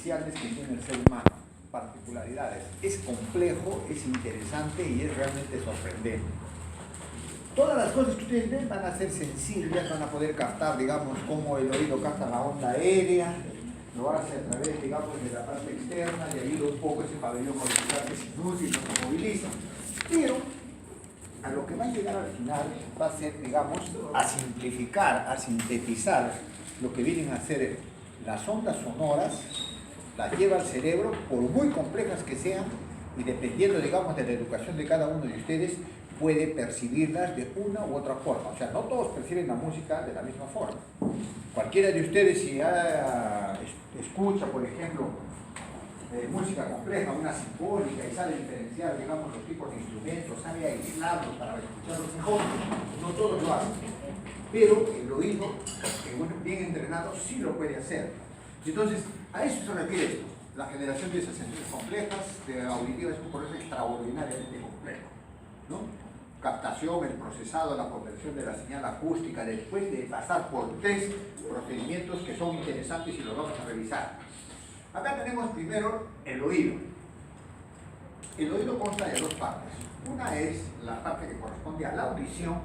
especiales que tiene el ser humano, particularidades. Es complejo, es interesante y es realmente sorprendente. Todas las cosas que ustedes ven van a ser sensibles, van a poder captar, digamos, cómo el oído capta la onda aérea, lo hace a través, digamos, de la parte externa y ayuda un poco ese pabellón molecular que es inútil, no se moviliza. Pero a lo que va a llegar al final va a ser, digamos, a simplificar, a sintetizar lo que vienen a ser las ondas sonoras, las lleva al cerebro, por muy complejas que sean, y dependiendo, digamos, de la educación de cada uno de ustedes, puede percibirlas de una u otra forma. O sea, no todos perciben la música de la misma forma. Cualquiera de ustedes, si escucha, por ejemplo, música compleja, una sinfónica, y sabe diferenciar, digamos, los tipos de instrumentos, sabe aislarlos para escucharlos mejor, no todos lo hacen. Pero el oído, bien entrenado, sí lo puede hacer. Entonces, a eso se refiere esto. La generación de esas sensaciones complejas, de auditivas, es un proceso extraordinariamente complejo, ¿no? Captación, el procesado, la conversión de la señal acústica, después de pasar por 3 procedimientos que son interesantes y los vamos a revisar. Acá tenemos primero el oído. El oído consta de 2 partes. Una es la parte que corresponde a la audición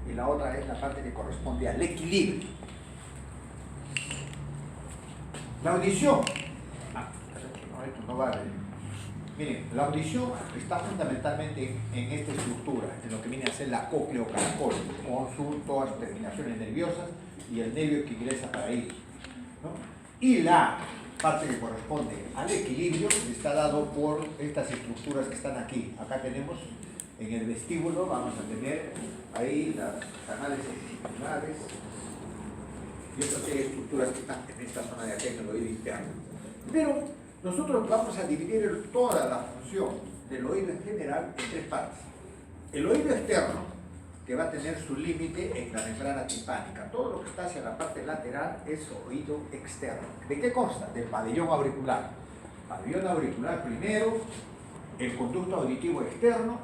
y la otra es la parte que corresponde al equilibrio. La audición. Esto no vale. Miren, la audición está fundamentalmente en esta estructura, en lo que viene a ser la cócleo-caracol, con todas sus terminaciones nerviosas y el nervio que ingresa para ahí, ¿no? Y la parte que corresponde al equilibrio está dado por estas estructuras que están aquí. Acá tenemos en el vestíbulo, vamos a tener ahí los canales extraculares y otras estructuras que están en esta zona de acá en el oído interno. Pero nosotros vamos a dividir toda la función del oído en general en 3 partes. El oído externo, que va a tener su límite en la membrana timpánica. Todo lo que está hacia la parte lateral es oído externo. ¿De qué consta? Del pabellón auricular. Pabellón auricular primero, el conducto auditivo externo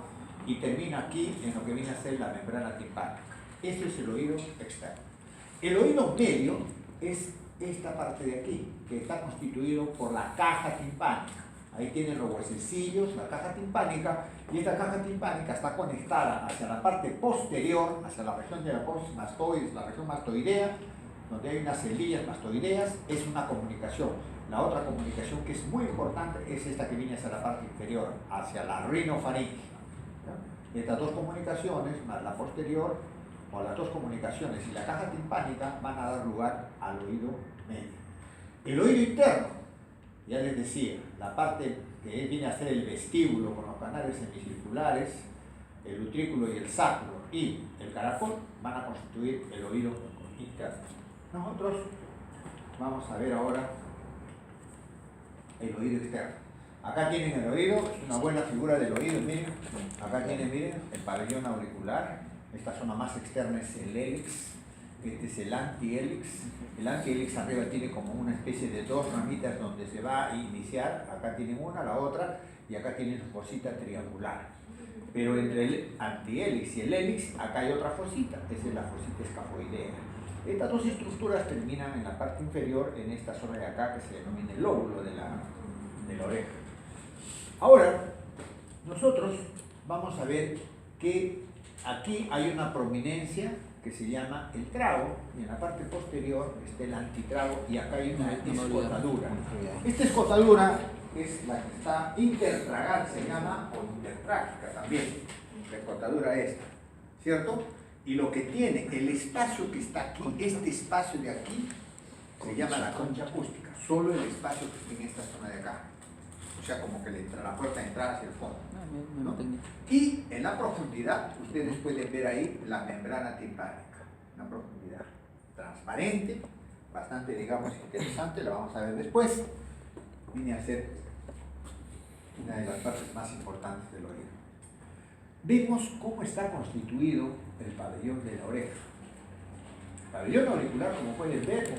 y termina aquí en lo que viene a ser la membrana timpánica. Eso es el oído externo. El oído medio es esta parte de aquí, que está constituido por la caja timpánica. Ahí tienen los huesecillos, la caja timpánica, y esta caja timpánica está conectada hacia la parte posterior, hacia la región de la postmastoides, la región mastoidea, donde hay unas celillas mastoideas, es una comunicación. La otra comunicación que es muy importante es esta que viene hacia la parte inferior, hacia la rinofaringe. Estas 2 comunicaciones, más la posterior, o las 2 comunicaciones y la caja timpánica van a dar lugar al oído medio. El oído interno, ya les decía, la parte que viene a ser el vestíbulo con los canales semicirculares, el utrículo y el sacro y el caracol van a constituir el oído interno. Nosotros vamos a ver ahora el oído externo. Acá tienen el oído, es una buena figura del oído, miren. Acá tienen, miren, el pabellón auricular. Esta zona más externa es el hélix, este es el antihélix. El antihélix arriba tiene como una especie de 2 ramitas donde se va a iniciar. Acá tienen una, la otra, y acá tienen su fosita triangular. Pero entre el antihélix y el hélix, acá hay otra fosita, esa es la fosita escafoidea. Estas 2 estructuras terminan en la parte inferior, en esta zona de acá que se denomina el lóbulo de la oreja. Ahora, nosotros vamos a ver que aquí hay una prominencia que se llama el trago, y en la parte posterior está el antitrago, y acá hay una escotadura. Esta escotadura es la que está intertragal, se llama, o intertrágica también, la escotadura esta, ¿cierto? Y lo que tiene, el espacio que está aquí, este espacio de aquí, se llama la concha acústica, solo el espacio que está en esta zona de acá. O sea, como que la puerta de entrada hacia el fondo, ¿no? Y en la profundidad, ustedes pueden ver ahí la membrana timpánica, una profundidad transparente, bastante, digamos, interesante, la vamos a ver después. Viene a ser una de las partes más importantes del oído. Vemos cómo está constituido el pabellón de la oreja. El pabellón auricular, como pueden ver,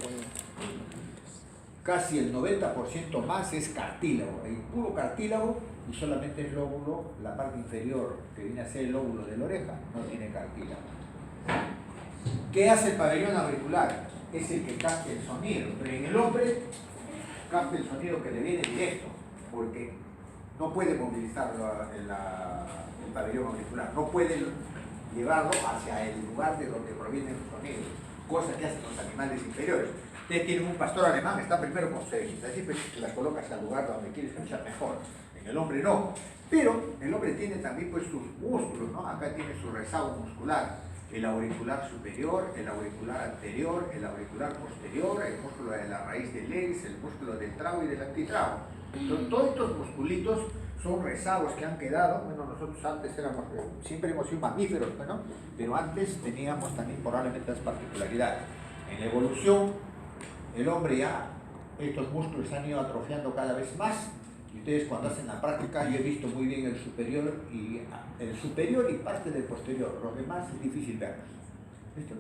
casi el 90% más es cartílago, hay puro cartílago y solamente el lóbulo, la parte inferior que viene a ser el lóbulo de la oreja, no tiene cartílago. ¿Qué hace el pabellón auricular? Es el que capta el sonido, pero en el hombre capte el sonido que le viene directo, porque no puede movilizar el pabellón auricular, no puede llevarlo hacia el lugar de donde provienen los sonidos, cosa que hacen los animales inferiores. Ustedes tienen un pastor alemán, está primero con sus orejitas, así que las coloca hacia el lugar donde quiere escuchar mejor. En el hombre no, pero el hombre tiene también pues sus músculos, ¿no? Acá tiene su rezago muscular, el auricular superior, el auricular anterior, el auricular posterior, el músculo de la raíz del eris, el músculo del trago y del antitrago. Entonces, todos estos musculitos son rezagos que han quedado. Bueno, nosotros antes siempre hemos sido mamíferos, ¿no? Pero antes teníamos también probablemente las particularidades. En la evolución, el hombre ya, estos músculos se han ido atrofiando cada vez más. Y ustedes cuando hacen la práctica, yo he visto muy bien el superior y parte del posterior. Los demás es difícil verlos. ¿Listo?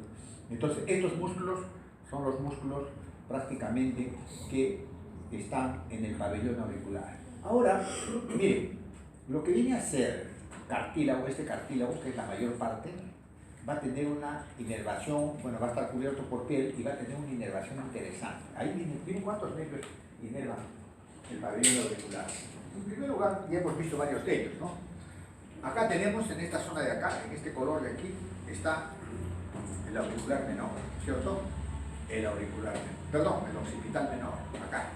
Entonces, estos músculos son los músculos prácticamente que están en el pabellón auricular. Ahora, miren, lo que viene a ser cartílago, este cartílago, que es la mayor parte, va a tener una inervación, bueno, va a estar cubierto por piel y va a tener una inervación interesante. Ahí miren cuántos nervios inervan el pabellón auricular. En primer lugar, ya hemos visto varios de ellos, ¿no? Acá tenemos, en esta zona de acá, en este color de aquí, está el auricular menor, ¿cierto? El auricular menor, perdón, el occipital menor, acá.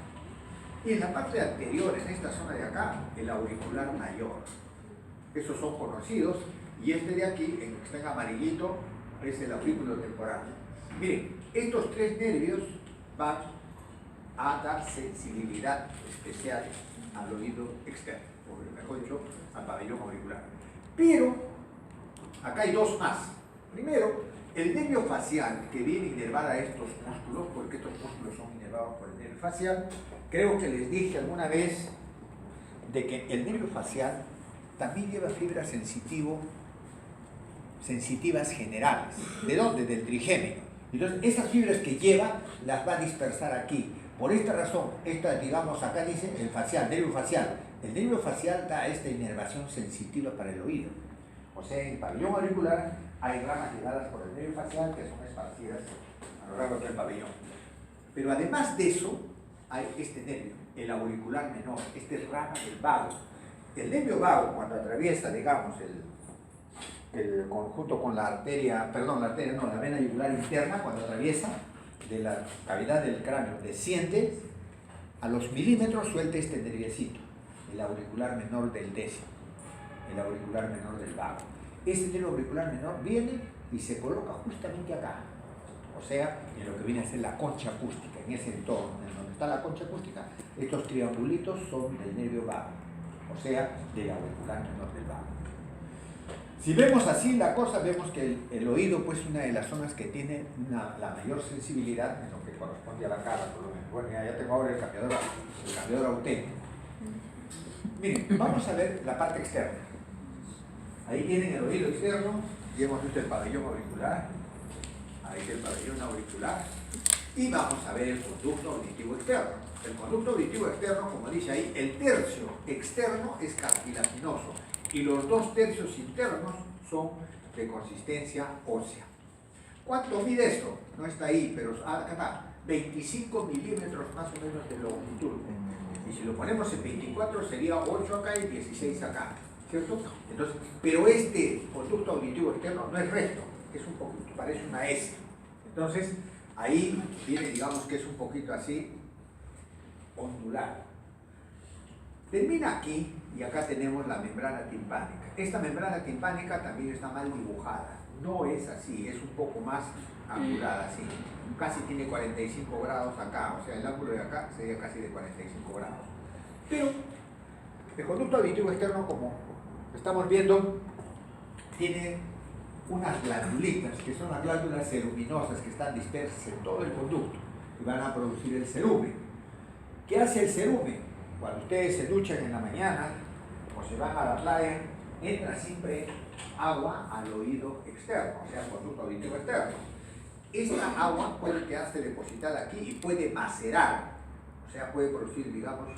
Y en la parte anterior, en esta zona de acá, el auricular mayor. Esos son conocidos, y este de aquí, en el que está en amarillito, es el aurículo temporal. Miren, estos tres nervios van a dar sensibilidad especial al oído externo, o mejor dicho, al pabellón auricular. Pero, acá hay dos más. Primero, el nervio facial que viene a inervar a estos músculos, porque estos músculos son inervados por el nervio facial. Creo que les dije alguna vez de que el nervio facial también lleva fibras sensitivas generales. ¿De dónde? Del trigémino. Entonces, esas fibras que lleva las va a dispersar aquí. Por esta razón, digamos, acá dice el facial, nervio facial. El nervio facial da esta inervación sensitiva para el oído. O sea, en el pabellón auricular hay ramas llevadas por el nervio facial que son esparcidas a lo largo del pabellón. Pero además de eso, hay este nervio, el auricular menor, este es rama del vago. El nervio vago, cuando atraviesa, digamos, el conjunto con la arteria, la vena yugular interna, cuando atraviesa de la cavidad del cráneo, desciende a los milímetros, suelta este nerviecito, el auricular menor del décimo, el auricular menor del vago. Este nervio auricular menor viene y se coloca justamente acá, o sea, en lo que viene a ser la concha acústica, en ese entorno, en donde está la concha acústica, estos triangulitos son del nervio vago, o sea, del auricular menor del vago. Si vemos así la cosa, vemos que el oído, pues, una de las zonas que tiene la mayor sensibilidad en lo que corresponde a la cara, por lo menos. Bueno, ya tengo ahora el cambiador auténtico. Miren, vamos a ver la parte externa. Ahí tienen el oído externo, y hemos visto el pabellón auricular. Ahí está el pabellón auricular. Y vamos a ver el conducto auditivo externo. El conducto auditivo externo, como dice ahí, el tercio externo es cartilaginoso. Y los 2 tercios internos son de consistencia ósea. ¿Cuánto mide esto? No está ahí, pero acá está, 25 milímetros más o menos de longitud. Y si lo ponemos en 24 sería 8 acá y 16 acá, ¿cierto? Entonces, pero este conducto auditivo externo no es recto, es un poquito, parece una S. Entonces, ahí viene, digamos que es un poquito así, ondulado. Termina aquí y acá tenemos la membrana timpánica. Esta membrana timpánica también está mal dibujada. No es así, es un poco más angulada, así. Casi tiene 45 grados acá, o sea, el ángulo de acá sería casi de 45 grados. Pero el conducto auditivo externo, como estamos viendo, tiene unas glandulitas, que son las glándulas ceruminosas que están dispersas en todo el conducto y van a producir el cerumen. ¿Qué hace el cerumen? Cuando ustedes se duchan en la mañana o se van a la playa, entra siempre agua al oído externo, o sea, al conducto auditivo externo. Esta agua puede quedarse depositada aquí y puede macerar, o sea, puede producir, digamos,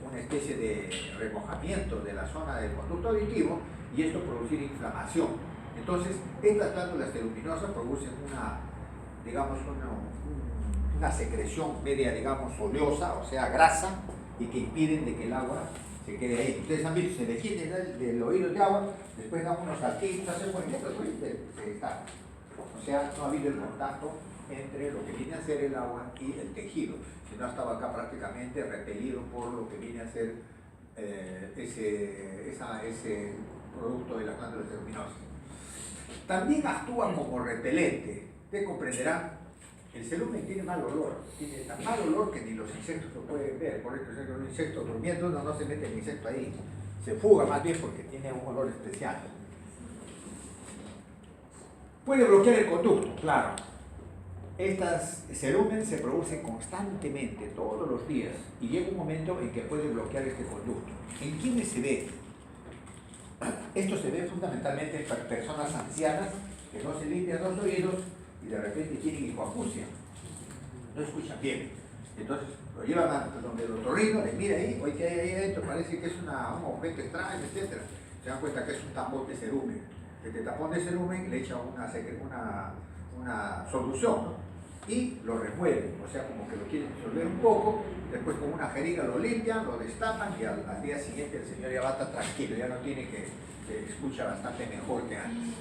una especie de remojamiento de la zona del conducto auditivo y esto producir inflamación. Entonces, estas glándulas ceruminosas producen una secreción media, digamos, oleosa, o sea, grasa, y que impiden de que el agua se quede ahí. Ustedes han visto, se le quita del oído de agua, después dan unos saltitos, hacen movimientos, después se destapa. O sea, no ha habido el contacto entre lo que viene a ser el agua y el tejido, sino estaba acá prácticamente repelido por lo que viene a ser ese producto de las glándulas ceruminosas. También actúa como repelente. Ustedes comprenderán, el cerumen tiene mal olor, tiene tan mal olor que ni los insectos lo pueden ver. Por eso, si un insecto durmiendo, no se mete el insecto ahí, se fuga más bien porque tiene un olor especial. Puede bloquear el conducto, claro. Estas cerumen se producen constantemente, todos los días, y llega un momento en que puede bloquear este conducto. ¿En quiénes se ve? Esto se ve fundamentalmente en personas ancianas que no se limpian los oídos y de repente tienen hipoacusia, no escuchan bien. Entonces lo llevan a donde el otorrino, les mira ahí, oye, ¿qué hay ahí adentro? Parece que es un objeto extraño, etc. Se dan cuenta que es un tapón de cerumen. Este tapón de cerumen le echa una solución, ¿no? Y lo remueven, o sea, como que lo quieren disolver un poco, después con una jeringa lo limpian, lo destapan y al día siguiente el señor ya va a estar tranquilo, ya no tiene que escucha bastante mejor que antes.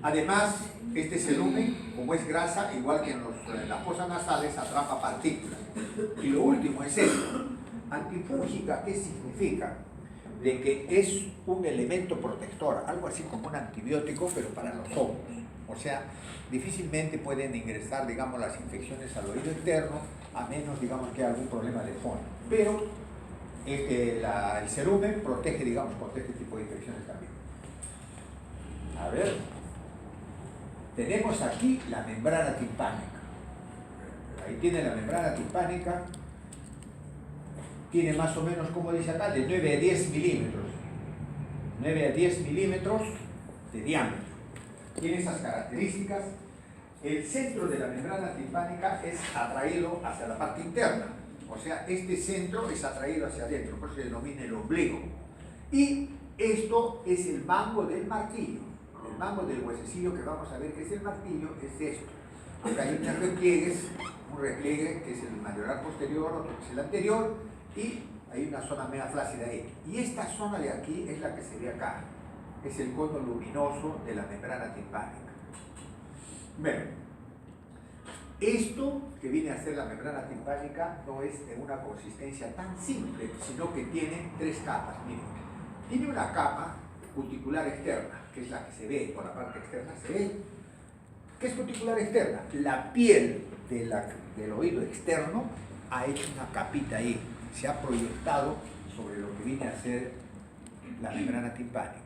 Además, este cerumen, como es grasa, igual que en las fosas nasales, atrapa partículas. Y lo último es esto, antifúngica, ¿qué significa? De que es un elemento protector, algo así como un antibiótico, pero para los hongos. O sea, difícilmente pueden ingresar, digamos, las infecciones al oído interno, a menos, digamos, que haya algún problema de fondo. Pero el cerumen protege, digamos, contra este tipo de infecciones también. A ver, tenemos aquí la membrana timpánica. Ahí tiene la membrana timpánica. Tiene más o menos, como dice acá, de 9 a 10 milímetros. 9 a 10 milímetros de diámetro. Tiene esas características. El centro de la membrana timpánica es atraído hacia la parte interna. O sea, este centro es atraído hacia adentro, por eso se denomina el ombligo. Y esto es el mango del martillo. El mango del huesecillo que vamos a ver que es el martillo es esto. Acá hay unos repliegues, un repliegue que es el mayoral posterior, otro que es el anterior, y hay una zona media flácida ahí. Y esta zona de aquí es la que se ve acá. Es el cono luminoso de la membrana timpánica. Bueno, esto que viene a ser la membrana timpánica no es de una consistencia tan simple, sino que tiene tres capas. Miren, tiene una capa cuticular externa, que es la que se ve, por la parte externa se ve. ¿Qué es cuticular externa? La piel del oído externo ha hecho una capita ahí, se ha proyectado sobre lo que viene a ser la membrana timpánica.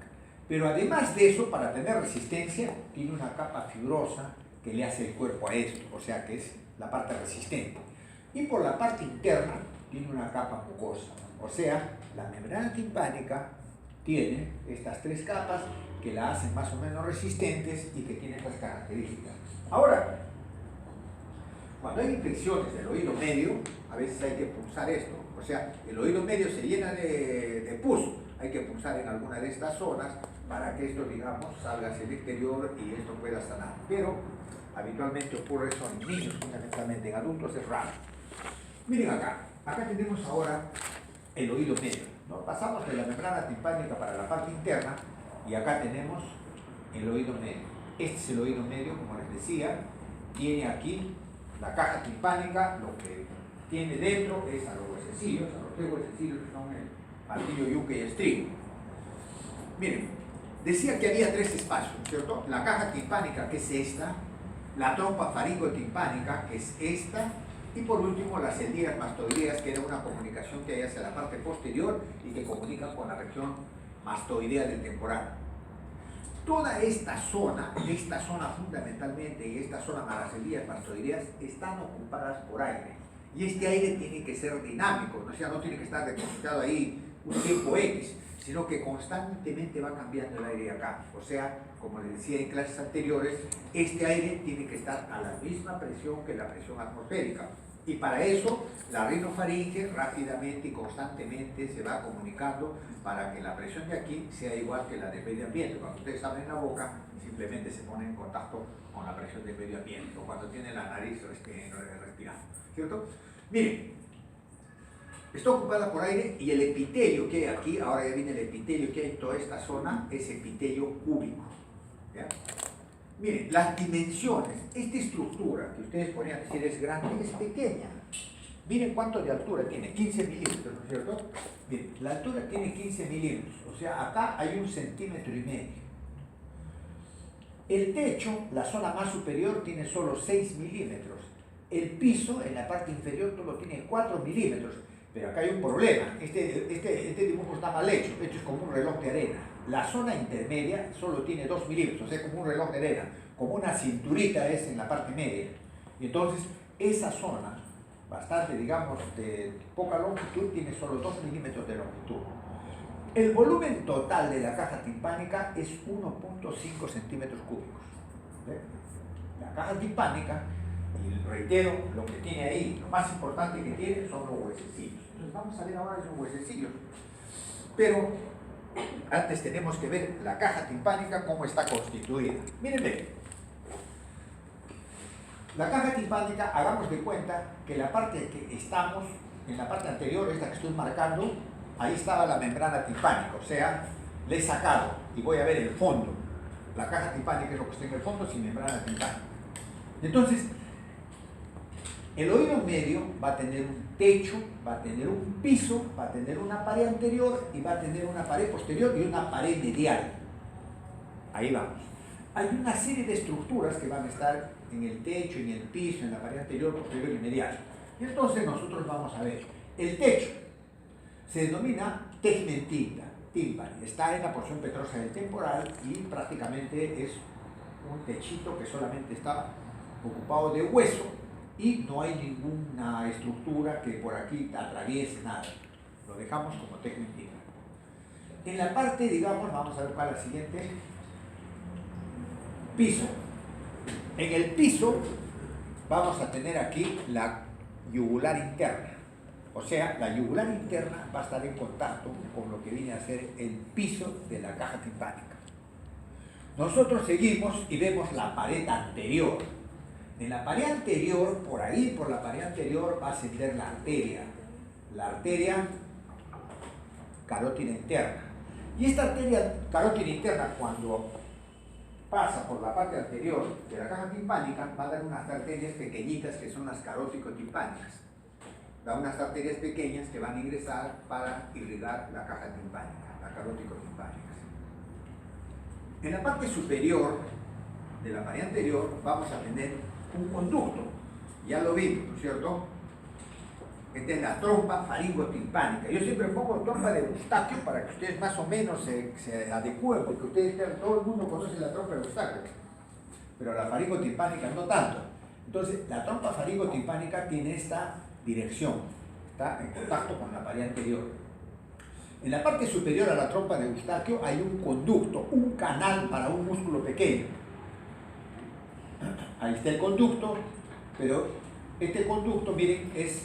Pero además de eso, para tener resistencia, tiene una capa fibrosa que le hace el cuerpo a esto, o sea que es la parte resistente. Y por la parte interna tiene una capa mucosa, o sea, la membrana timpánica tiene estas tres capas que la hacen más o menos resistentes y que tienen estas características. Ahora, cuando hay infecciones del oído medio, a veces hay que punzar esto, o sea, el oído medio se llena de pus, hay que punzar en alguna de estas zonas para que esto, digamos, salga hacia el exterior y esto pueda sanar. Pero habitualmente ocurre eso en niños, fundamentalmente, en adultos es raro. Miren acá tenemos ahora el oído medio, ¿no? Pasamos de la membrana timpánica para la parte interna y acá tenemos el oído medio. Este es el oído medio, como les decía, tiene aquí la caja timpánica, lo que tiene dentro es a los huesecillos, a los tres huesecillos que son el martillo, yunque y estribo. Miren, decía que había tres espacios, ¿cierto? La caja timpánica, que es esta, la trompa faringotimpánica, que es esta, y por último las encías mastoideas, que era una comunicación que hay hacia la parte posterior y que comunican con la región mastoidea del temporal. Toda esta zona fundamentalmente, y esta zona más las encías mastoideas, están ocupadas por aire. Y este aire tiene que ser dinámico, o sea, no tiene que estar depositado ahí un tiempo X, sino que constantemente va cambiando el aire acá. O sea, como les decía en clases anteriores, este aire tiene que estar a la misma presión que la presión atmosférica. Y para eso la rinofaringe rápidamente y constantemente se va comunicando para que la presión de aquí sea igual que la del medio ambiente. Cuando ustedes abren la boca, simplemente se ponen en contacto con la presión del medio ambiente, o cuando tienen la nariz respirando, ¿cierto? Miren, está ocupada por aire y el epitelio que hay aquí, ahora ya viene el epitelio que hay en toda esta zona, es epitelio cúbico. ¿Ya? Miren, las dimensiones, esta estructura que ustedes podrían decir es grande, es pequeña. Miren cuánto de altura tiene, 15 milímetros, ¿no es cierto? Miren, la altura tiene 15 milímetros, o sea, acá hay 1,5 centímetros. El techo, la zona más superior, tiene solo 6 milímetros. El piso, en la parte inferior, solo tiene 4 milímetros. Pero acá hay un problema, este dibujo está mal hecho, esto es como un reloj de arena. La zona intermedia solo tiene 2 milímetros, o sea, como un reloj de arena, como una cinturita es en la parte media. Y entonces, esa zona, bastante, digamos, de poca longitud, tiene solo 2 milímetros de longitud. El volumen total de la caja timpánica es 1,5 centímetros cúbicos. ¿Ve? La caja timpánica, y reitero, lo que tiene ahí, lo más importante que tiene son los huesecillos. Entonces vamos a ver ahora esos huesecillos. Pero antes tenemos que ver la caja timpánica, cómo está constituida. Miren, la caja timpánica, hagamos de cuenta que la parte que estamos, en la parte anterior, esta que estoy marcando, ahí estaba la membrana timpánica, o sea, le he sacado y voy a ver el fondo. La caja timpánica es lo que está en el fondo sin membrana timpánica. Entonces, el oído medio va a tener un techo, va a tener un piso, va a tener una pared anterior y va a tener una pared posterior y una pared medial. Ahí vamos. Hay una serie de estructuras que van a estar en el techo, en el piso, en la pared anterior, posterior y medial. Y entonces nosotros vamos a ver. El techo se denomina tegmentina, tímpani. Está en la porción petrosa del temporal y prácticamente es un techito que solamente está ocupado de hueso y no hay ninguna estructura que por aquí atraviese nada. Lo dejamos como tegmentina. En la parte, digamos, vamos a ver cuál es la siguiente. Piso. En el piso vamos a tener aquí la yugular interna. O sea, la yugular interna va a estar en contacto con lo que viene a ser el piso de la caja timpánica. Nosotros seguimos y vemos la pared anterior. En la pared anterior, por ahí, por la pared anterior, va a ascender la arteria carótida interna. Y esta arteria carótida interna, cuando pasa por la parte anterior de la caja timpánica, va a dar unas arterias pequeñitas que son las carótico-timpánicas. Da unas arterias pequeñas que van a ingresar para irrigar la caja timpánica, la carótico-timpánicas. En la parte superior de la pared anterior vamos a tener un conducto, ya lo vimos, ¿no es cierto? Esta es la trompa faringotimpánica. Yo siempre pongo trompa de Eustaquio para que ustedes más o menos se adecúen, porque ustedes, todo el mundo conoce la trompa de Eustaquio, pero la faringotimpánica no tanto. Entonces, la trompa faringotimpánica tiene esta dirección, está en contacto con la pared anterior. En la parte superior a la trompa de Eustaquio hay un conducto, un canal para un músculo pequeño. Ahí está el conducto, pero este conducto, miren, es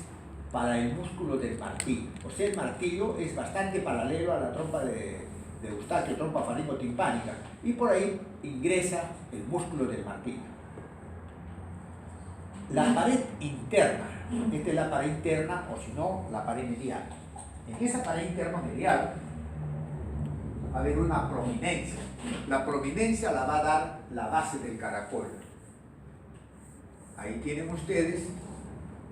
para el músculo del martillo. O sea, el martillo es bastante paralelo a la trompa de Eustaquio, trompa faringotimpánica, y por ahí ingresa el músculo del martillo. La pared interna, esta es la pared interna, o si no, la pared medial. En esa pared interna medial va a haber una prominencia. La prominencia la va a dar la base del caracol. Ahí tienen ustedes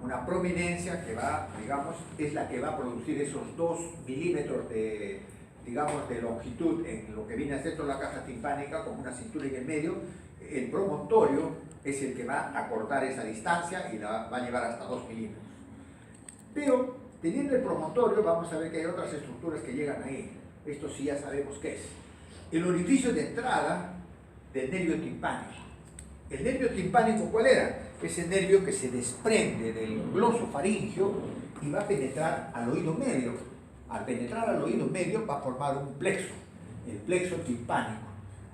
una prominencia que va, digamos, es la que va a producir esos 2 milímetros de, digamos, de longitud en lo que viene a ser toda la caja timpánica, como una cintura en el medio. El promontorio es el que va a cortar esa distancia y la va a llevar hasta 2 milímetros. Pero, teniendo el promontorio, vamos a ver que hay otras estructuras que llegan ahí. Esto sí ya sabemos qué es. El orificio de entrada del nervio timpánico. ¿El nervio timpánico cuál era? Ese nervio que se desprende del glosofaringio y va a penetrar al oído medio. Al penetrar al oído medio va a formar un plexo, el plexo timpánico.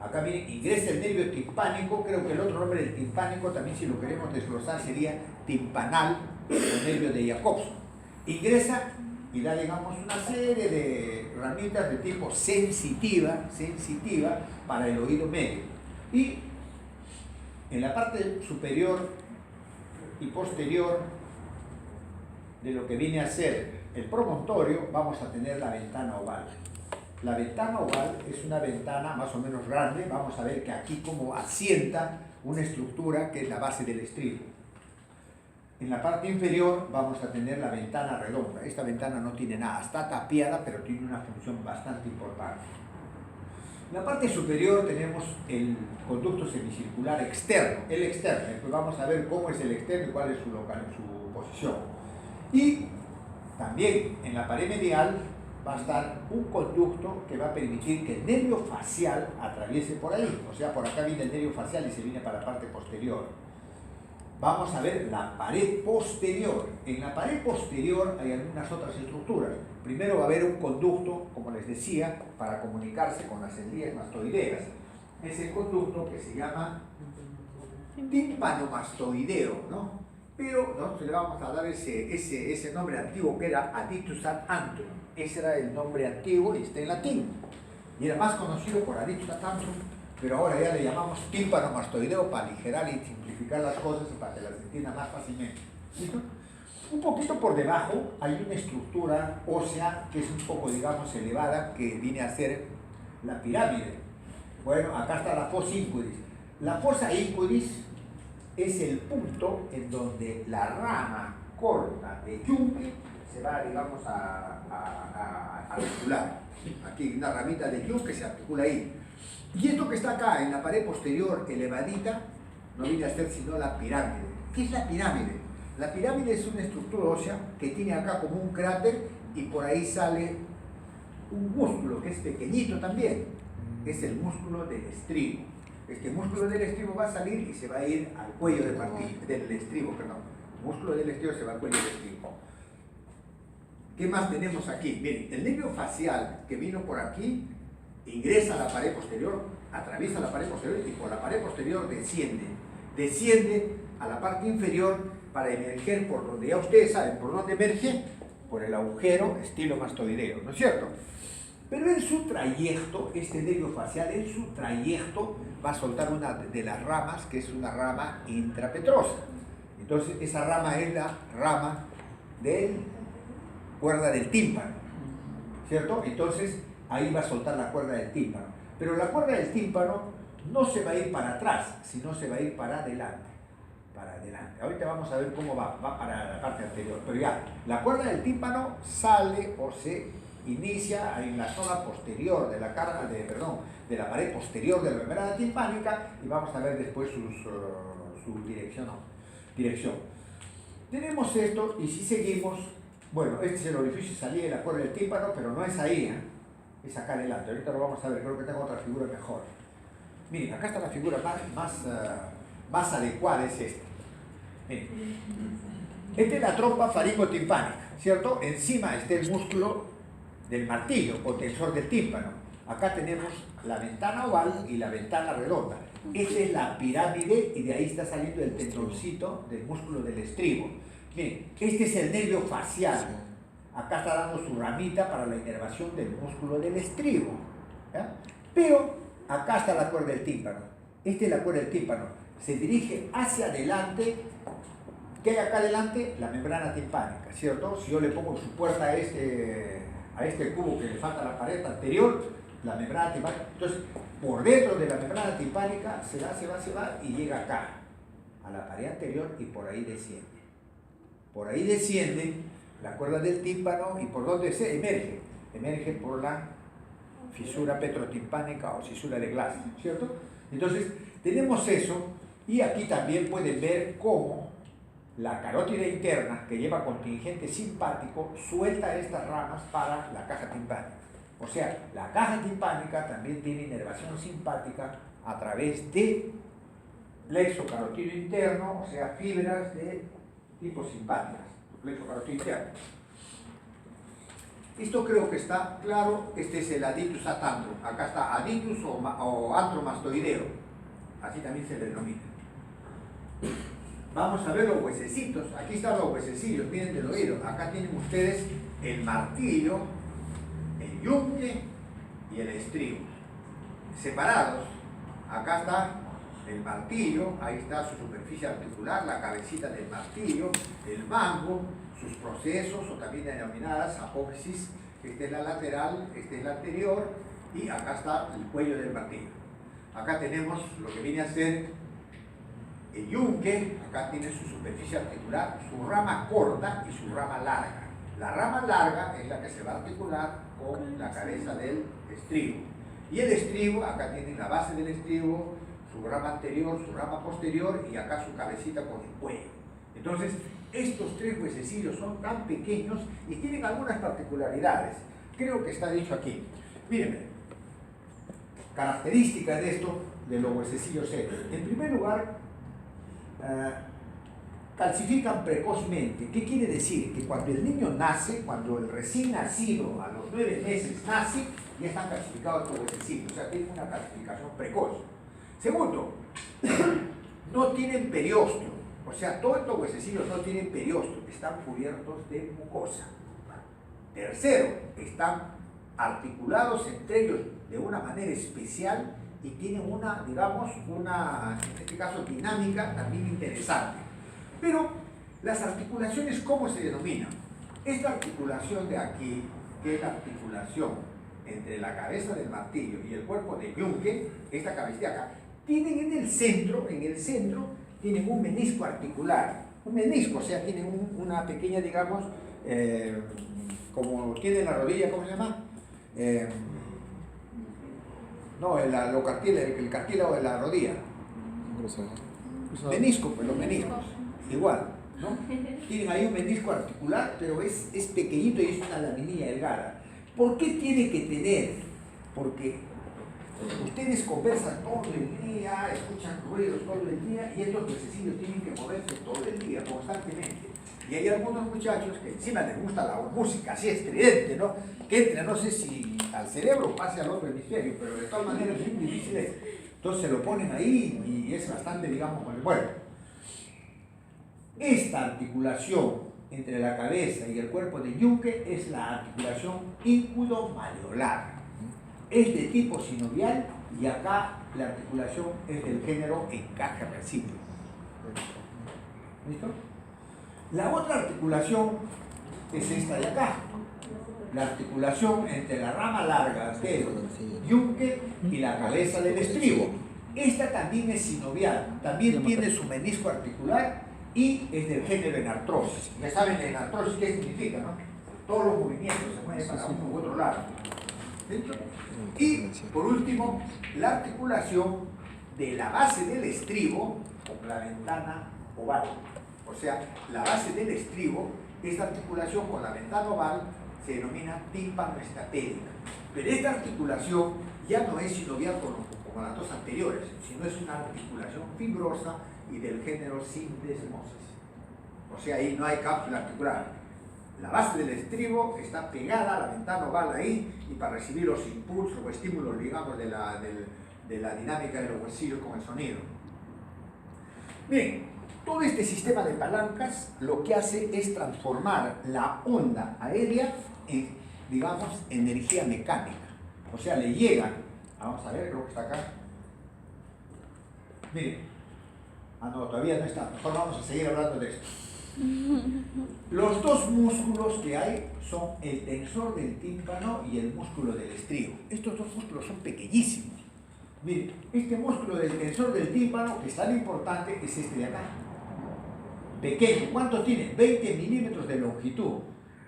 Acá miren, ingresa el nervio timpánico, creo que el otro nombre del timpánico también, si lo queremos desglosar, sería timpanal o nervio de Jacobson. Ingresa y da, digamos, una serie de ramitas de tipo sensitiva para el oído medio. Y en la parte superior y posterior de lo que viene a ser el promontorio vamos a tener la ventana oval. La ventana oval es una ventana más o menos grande. Vamos a ver que aquí como asienta una estructura que es la base del estribo. En la parte inferior vamos a tener la ventana redonda. Esta ventana no tiene nada, está tapiada, pero tiene una función bastante importante. En la parte superior tenemos el conducto semicircular externo, el externo. Después vamos a ver cómo es el externo y cuál es su posición. Y también en la pared medial va a estar un conducto que va a permitir que el nervio facial atraviese por ahí. O sea, por acá viene el nervio facial y se viene para la parte posterior. Vamos a ver la pared posterior. En la pared posterior hay algunas otras estructuras. Primero va a haber un conducto, como les decía, para comunicarse con las encías mastoideas. Ese conducto que se llama tímpano-mastoideo, ¿no? Pero nosotros le vamos a dar ese nombre antiguo que era adictus ad antrum. Ese era el nombre antiguo y está en latín. Y era más conocido por adictus ad antrum, pero ahora ya le llamamos tímpano-mastoideo para aligerar y simplificar las cosas y para que las entienda más fácilmente. ¿Listo? Un poquito por debajo hay una estructura ósea que es un poco, digamos, elevada, que viene a ser la pirámide. Bueno, acá está la fossa incudis. La fossa incudis es el punto en donde la rama corta de yunque se va, digamos, a articular. Aquí una ramita de yunque se articula ahí. Y esto que está acá en la pared posterior elevadita no viene a ser sino la pirámide. ¿Qué es la pirámide? La pirámide es una estructura ósea que tiene acá como un cráter y por ahí sale un músculo que es pequeñito también. Es el músculo del estribo. Este músculo del estribo va a salir y se va a ir al cuello del estribo, perdón. El músculo del estribo se va al cuello del estribo. ¿Qué más tenemos aquí? Miren, el nervio facial que vino por aquí ingresa a la pared posterior, atraviesa la pared posterior y por la pared posterior desciende a la parte inferior para emerger por donde ya ustedes saben por dónde emerge, por el agujero estilomastoideo, ¿no es cierto? Pero en su trayecto, este nervio facial, en su trayecto va a soltar una de las ramas, que es una rama intrapetrosa. Entonces, esa rama es la rama de cuerda del tímpano, ¿cierto? Entonces, ahí va a soltar la cuerda del tímpano. Pero la cuerda del tímpano no se va a ir para atrás, sino se va a ir para adelante. Para adelante. Ahorita vamos a ver cómo va para la parte anterior. Pero ya, la cuerda del tímpano sale o se inicia en la zona posterior de la la pared posterior de la membrana timpánica y vamos a ver después su dirección. Tenemos esto y si seguimos, bueno, este es el orificio salida de la cuerda del tímpano, pero no es ahí, ¿eh? Es acá adelante. Ahorita lo vamos a ver, creo que tengo otra figura mejor. Miren, acá está la figura más adecuada, es esta. Miren. Esta es la trompa faringotimpánica, ¿cierto? Encima está el músculo del martillo o tensor del tímpano. Acá tenemos la ventana oval y la ventana redonda. Esta es la pirámide y de ahí está saliendo el tendoncito del músculo del estribo. Miren, este es el nervio facial. Acá está dando su ramita para la inervación del músculo del estribo. ¿Ya? Pero acá está la cuerda del tímpano. Esta es la cuerda del tímpano. Se dirige hacia adelante. ¿Qué hay acá adelante? La membrana timpánica, ¿cierto? Si yo le pongo su puerta a este cubo que le falta la pared anterior, la membrana timpánica, entonces por dentro de la membrana timpánica se va y llega acá, a la pared anterior y por ahí desciende. Por ahí desciende la cuerda del tímpano y por dónde se emerge. Emerge por la fisura petrotimpánica o fisura de Glass, ¿cierto? Entonces tenemos eso y aquí también pueden ver cómo la carótida interna, que lleva contingente simpático, suelta estas ramas para la caja timpánica. O sea, la caja timpánica también tiene inervación simpática a través de plexo carotido interno, o sea, fibras de tipo simpáticas, plexo carotido interno. Esto creo que está claro. Este es el adictus ad antrum. Acá está adictus o antromastoideo, así también se le denomina. Vamos a ver los huesecitos. Aquí están los huesecillos, miren del oído. Acá tienen ustedes el martillo, el yunque y el estribo. Separados. Acá está el martillo, ahí está su superficie articular, la cabecita del martillo, el mango, sus procesos o también denominadas apófisis. Esta es la lateral, esta es la anterior y acá está el cuello del martillo. Acá tenemos lo que viene a ser el yunque, acá tiene su superficie articular, su rama corta y su rama larga. La rama larga es la que se va a articular con la cabeza del estribo. Y el estribo, acá tienen la base del estribo, su rama anterior, su rama posterior y acá su cabecita con su cuello. Entonces, estos tres huesecillos son tan pequeños y tienen algunas particularidades. Creo que está dicho aquí. Mírenme, características de esto, de los huesecillos serios. En primer lugar, calcifican precozmente. ¿Qué quiere decir? Que cuando el niño nace, cuando el recién nacido a los 9 meses nace, ya están calcificados estos huesecillos, o sea, tienen una calcificación precoz. Segundo, no tienen periósteo, o sea, todos estos huesecillos no tienen periósteo, están cubiertos de mucosa. Tercero, están articulados entre ellos de una manera especial y tienen una, digamos, en este caso, dinámica también interesante. Pero las articulaciones, ¿cómo se denominan? Esta articulación de aquí, que es la articulación entre la cabeza del martillo y el cuerpo del yunque, esta cabecita acá, tienen en el centro, tienen un menisco articular. Un menisco, o sea, tienen una pequeña, digamos, como tiene en la rodilla, ¿cómo se llama? No, el cartílago de la rodilla. Menisco, pues los meniscos. Igual, ¿no? Tienen ahí un menisco articular, pero es pequeñito y es una laminilla delgada. ¿Por qué tiene que tener? Porque ustedes conversan todo el día, escuchan ruidos todo el día y estos huesecillos tienen que moverse todo el día, constantemente. Y hay algunos muchachos que encima les gusta la música así estridente, ¿no? Que entra, no sé si al cerebro o pase al otro hemisferio, pero de todas maneras es muy difícil eso. Entonces se lo ponen ahí y es bastante, digamos, bueno. Esta articulación entre la cabeza y el cuerpo del yunque es la articulación íngulo-malleolar. Es de tipo sinovial y acá la articulación es del género encaje recíproco. ¿Listo? La otra articulación es esta de acá. La articulación entre la rama larga del yunque y la cabeza del estribo. Esta también es sinovial, también tiene su menisco articular y es del género en artrosis. Ya saben en artrosis qué significa, ¿no? Todos los movimientos se mueven para uno u otro lado. ¿Listo? Y por último, la articulación de la base del estribo con la ventana oval. O sea, la base del estribo, esta articulación con la ventana oval se denomina tímpano estapédica. Pero esta articulación ya no es sinovial como las dos anteriores, sino es una articulación fibrosa y del género sindesmosis. O sea, ahí no hay cápsula articular. La base del estribo está pegada a la ventana oval ahí y para recibir los impulsos o estímulos, digamos, de la dinámica de los huesillos con el sonido. Bien, todo este sistema de palancas lo que hace es transformar la onda aérea en, digamos, energía mecánica. O sea, le llegan, vamos a ver, creo que está acá. Miren, no, todavía no está, mejor vamos a seguir hablando de esto. Los dos músculos que hay son el tensor del tímpano y el músculo del estribo. Estos dos músculos son pequeñísimos. Miren, este músculo del tensor del tímpano, que es tan importante, es este de acá. Pequeño. ¿Cuánto tiene? 20 milímetros de longitud.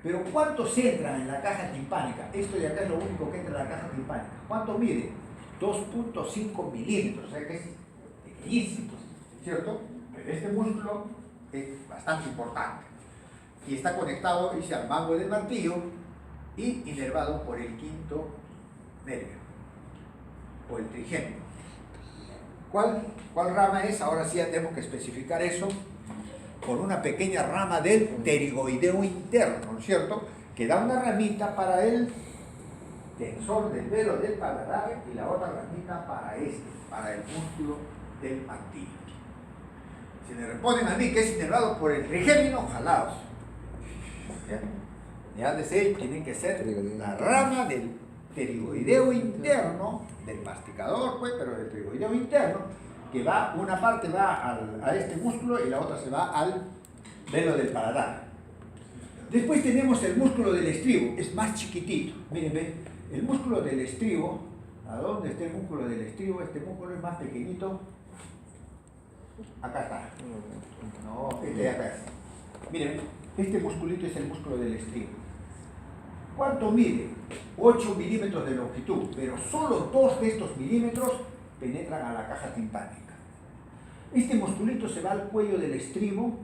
Pero ¿cuántos entran en la caja timpánica? Esto de acá es lo único que entra en la caja timpánica. ¿Cuánto mide? 2.5 milímetros. O sea que es pequeñísimo, ¿cierto? Pero este músculo es bastante importante. Y está conectado, dice, al mango del martillo y inervado por el quinto nervio, o el trigémino. ¿Cuál rama es? Ahora sí ya tenemos que especificar eso. Con una pequeña rama del pterigoideo interno, ¿no es cierto? Que da una ramita para el tensor del velo del paladar y la otra ramita para el músculo del martillo. Si me responden a mí que es inervado por el trigémino, jalados. Ya de ser, tienen que ser la rama del pterigoideo interno, del masticador, pues, pero del pterigoideo interno, que va, una parte va a este músculo y la otra se va al velo del paladar. Después tenemos el músculo del estribo, es más chiquitito. Miren, ¿ven? El músculo del estribo, ¿a dónde está el músculo del estribo? Este músculo es más pequeñito. Acá está. No, este de acá es. Miren, este musculito es el músculo del estribo. ¿Cuánto mide? 8 milímetros de longitud, pero solo 2 de estos milímetros penetran a la caja timpánica. Este musculito se va al cuello del estribo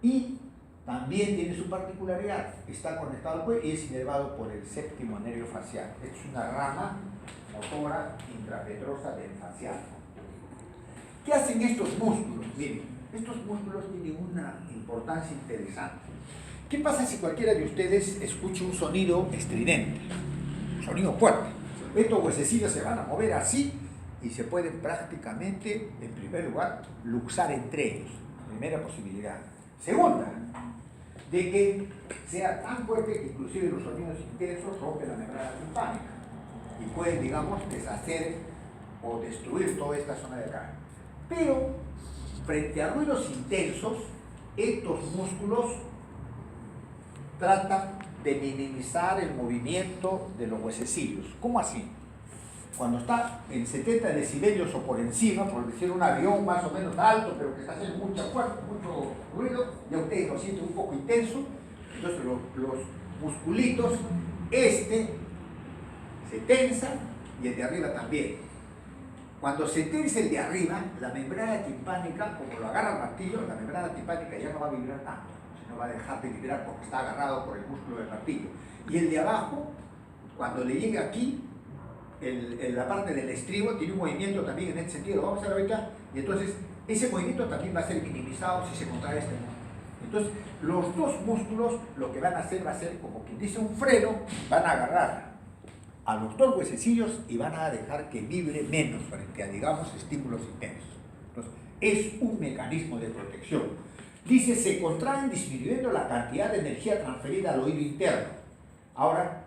y también tiene su particularidad. Está conectado al cuello y es inervado por el séptimo nervio facial. Es una rama motora intrapetrosa del facial. ¿Qué hacen estos músculos? Miren, estos músculos tienen una importancia interesante. ¿Qué pasa si cualquiera de ustedes escucha un sonido estridente? Un sonido fuerte. Estos huesecillos se van a mover así y se pueden prácticamente, en primer lugar, luxar entre ellos. Primera posibilidad. Segunda, de que sea tan fuerte que inclusive los sonidos intensos rompen la membrana timpánica y pueden, digamos, deshacer o destruir toda esta zona de acá. Pero, frente a ruidos intensos, estos músculos tratan de minimizar el movimiento de los huesecillos. ¿Cómo así? Cuando está en 70 decibelios o por encima, por decir un avión más o menos alto, pero que está haciendo mucho ruido, ya ustedes lo sienten un poco intenso, entonces los musculitos, se tensa y el de arriba también. Cuando se tensa el de arriba, la membrana timpánica, como lo agarra el martillo, la membrana timpánica ya no va a vibrar tanto, sino va a dejar de vibrar porque está agarrado por el músculo del martillo. Y el de abajo, cuando le llega aquí, la parte del estribo tiene un movimiento también en este sentido, vamos a ver ahorita, y entonces ese movimiento también va a ser minimizado si se contrae este músculo. Entonces, los dos músculos lo que van a hacer va a ser, como quien dice, un freno, van a agarrar a los dos huesecillos y van a dejar que vibre menos frente a, digamos, estímulos intensos. Entonces, es un mecanismo de protección. Dice, se contraen disminuyendo la cantidad de energía transferida al oído interno. Ahora,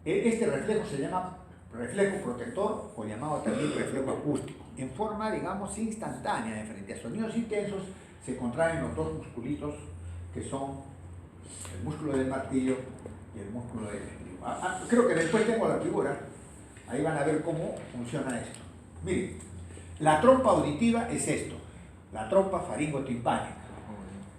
este reflejo se llama reflejo protector o llamado también reflejo acústico. En forma, digamos, instantánea, frente a sonidos intensos, se contraen los dos musculitos que son el músculo del martillo y el músculo del estribo. Creo que después tengo la figura, ahí van a ver cómo funciona esto. Miren, la trompa auditiva es esto, la trompa faringotimpánica.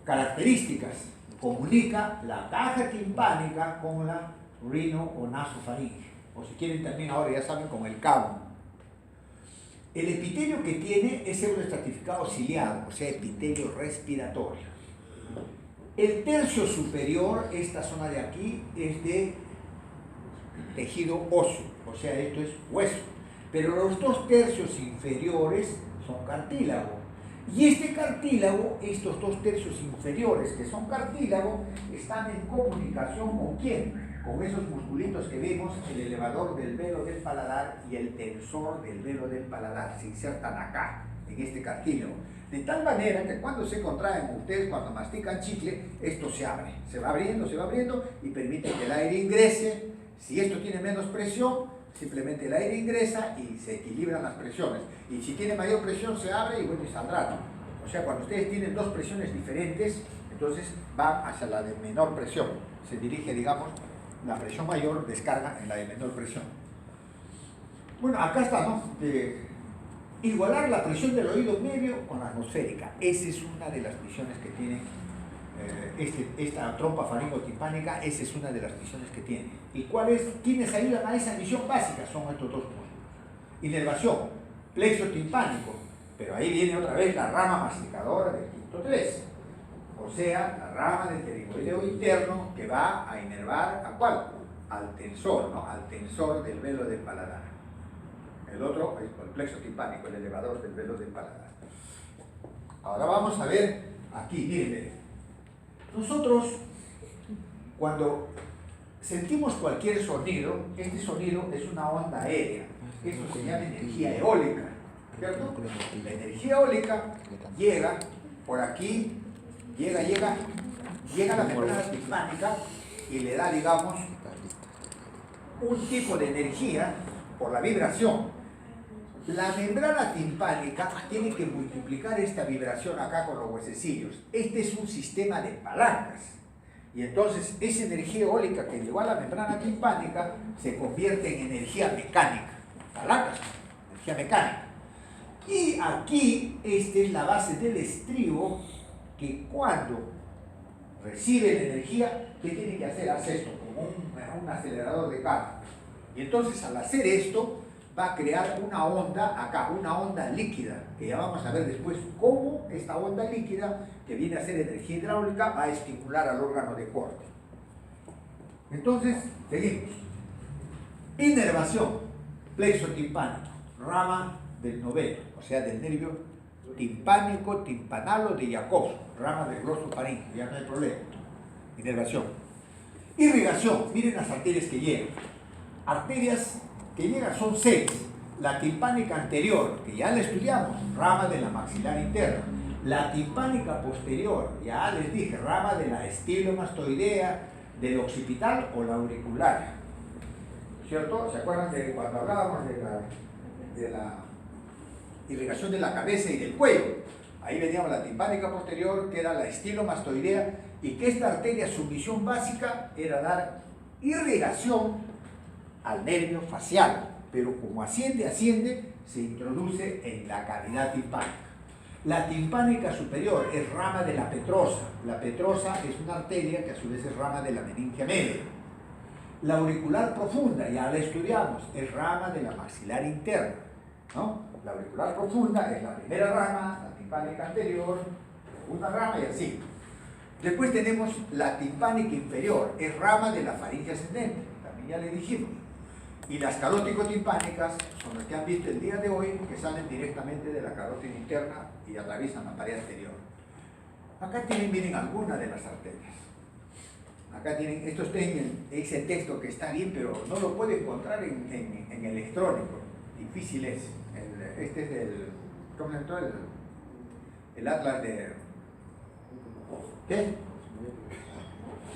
Características, comunica la caja timpánica con la rino o nasofaringe, o si quieren también ahora ya saben con el cabo. El epitelio que tiene es pseudoestratificado ciliado, o sea, epitelio respiratorio. El tercio superior, esta zona de aquí, es de tejido óseo, o sea, esto es hueso. Pero los dos tercios inferiores son cartílago. Y este cartílago, estos dos tercios inferiores que son cartílago, están en comunicación ¿con quién? Con esos musculitos que vemos, el elevador del velo del paladar y el tensor del velo del paladar, se insertan acá, en este cartílago. De tal manera que cuando se contraen ustedes, cuando mastican chicle, esto se abre, se va abriendo y permite que el aire ingrese. Si esto tiene menos presión, simplemente el aire ingresa y se equilibran las presiones. Y si tiene mayor presión, se abre y bueno, y saldrá, ¿no? O sea, cuando ustedes tienen dos presiones diferentes, entonces va hacia la de menor presión. Se dirige, digamos, la presión mayor descarga en la de menor presión. Bueno, acá está, ¿no? Igualar la presión del oído medio con la atmosférica. Esa es una de las misiones que tiene esta trompa faringotimpánica, esa es una de las misiones que tiene. ¿Y quiénes ayudan a esa misión básica? Son estos dos músculos. Inervación, plexo timpánico, pero ahí viene otra vez la rama masticadora del quinto 3. O sea, la rama del pterigoideo interno que va a inervar ¿a cuál? Al tensor, ¿no? Al tensor del velo del paladar. El otro es el plexo timpánico, el elevador del velo del paladar. Ahora vamos a ver aquí, miren. Nosotros, cuando sentimos cualquier sonido, este sonido es una onda aérea. Esto se llama energía eólica, ¿cierto? La energía eólica llega por aquí, llega a la membrana timpánica y le da, digamos, un tipo de energía por la vibración. La membrana timpánica tiene que multiplicar esta vibración acá con los huesecillos. Este es un sistema de palancas. Y entonces esa energía eólica que llegó a la membrana timpánica se convierte en energía mecánica. Palancas, energía mecánica. Y aquí, esta es la base del estribo, que cuando recibe la energía, ¿qué tiene que hacer? Hace esto, como un acelerador de carga. Y entonces al hacer esto, va a crear una onda acá, una onda líquida, que ya vamos a ver después cómo esta onda líquida, que viene a ser energía hidráulica, va a estimular al órgano de corte. Entonces, seguimos. Inervación, plexo timpánico, rama del noveno, o sea, del nervio timpánico, timpanalo de Jacobson, rama del glossofaríngeo, ya no hay problema. Inervación. Irrigación, miren las arterias que llegan. Arterias que llegan son 6. La timpánica anterior, que ya la estudiamos, rama de la maxilar interna. La timpánica posterior, ya les dije, rama de la estilomastoidea, del occipital o la auricular. ¿Cierto? ¿Se acuerdan de cuando hablábamos de la irrigación de la cabeza y del cuello? Ahí veníamos la timpánica posterior, que era la estilomastoidea, y que esta arteria, su misión básica era dar irrigación al nervio facial, pero como asciende, se introduce en la cavidad timpánica. La timpánica superior es rama de la petrosa. La petrosa es una arteria que a su vez es rama de la meningia media. La auricular profunda, ya la estudiamos, es rama de la maxilar interna, ¿no? La auricular profunda es la primera rama, la timpánica anterior, segunda rama y así. Después tenemos la timpánica inferior, es rama de la faringe ascendente, también ya le dijimos. Y las carótico-timpánicas son las que han visto el día de hoy, que salen directamente de la carótida interna y atraviesan la pared anterior. Acá tienen, miren, algunas de las arterias. Acá tienen, esto está en ese texto que está bien, pero no lo puede encontrar en electrónico. Difícil es. Este es del, ¿cómo se llama? El atlas de... ¿Qué?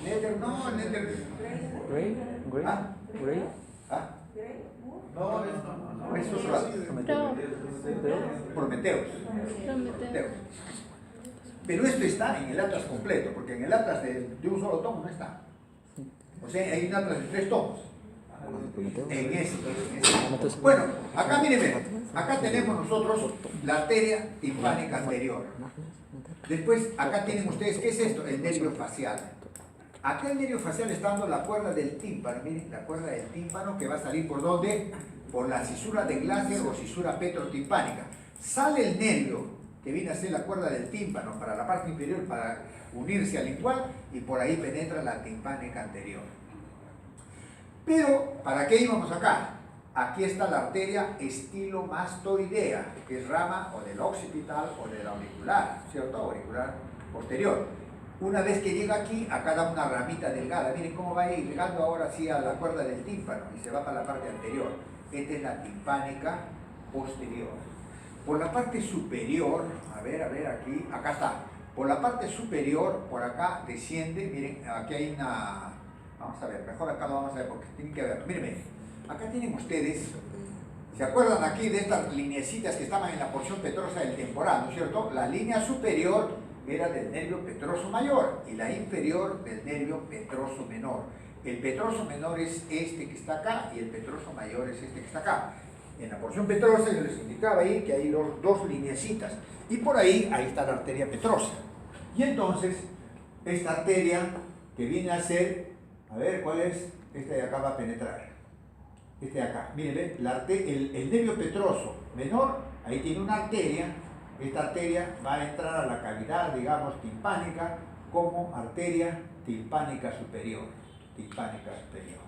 Nether, no, Nether. Gray, ¿Ah? Gray. ¿Ah? No, eso es Prometeus. Pero esto está en el atlas completo, porque en el atlas de un solo tomo no está. O sea, hay un atlas de 3 tomos. En ese. Bueno, acá mírenme, acá tenemos nosotros la arteria timpánica anterior. Después, acá tienen ustedes, ¿qué es esto? El nervio facial. Acá el nervio facial está dando la cuerda del tímpano, miren, la cuerda del tímpano que va a salir ¿por dónde? Por la cisura de Glaser o cisura petrotimpánica. Sale el nervio, que viene a ser la cuerda del tímpano para la parte inferior, para unirse al lingual, y por ahí penetra la timpánica anterior. Pero, ¿para qué íbamos acá? Aquí está la arteria estilomastoidea, que es rama o del occipital o del auricular, ¿cierto? Auricular posterior. Una vez que llega aquí, acá da una ramita delgada. Miren cómo va a ir llegando ahora sí a la cuerda del tímpano y se va para la parte anterior. Esta es la timpánica posterior. Por la parte superior, a ver, aquí, acá está. Por la parte superior, por acá desciende, miren, aquí hay una... Vamos a ver, mejor acá lo vamos a ver porque tienen que ver. Miren, acá tienen ustedes, ¿se acuerdan aquí de estas lineecitas que estaban en la porción petrosa del temporal, ¿no es cierto? La línea superior era del nervio petroso mayor y la inferior del nervio petroso menor. El petroso menor es este que está acá y el petroso mayor es este que está acá. En la porción petrosa yo les indicaba ahí que hay dos lineecitas y por ahí está la arteria petrosa. Y entonces, esta arteria que viene a ser, a ver, ¿cuál es? Esta de acá va a penetrar. Este de acá. Miren, el nervio petroso menor, ahí tiene una arteria. Esta arteria va a entrar a la cavidad, digamos, timpánica, como arteria timpánica superior. Timpánica superior.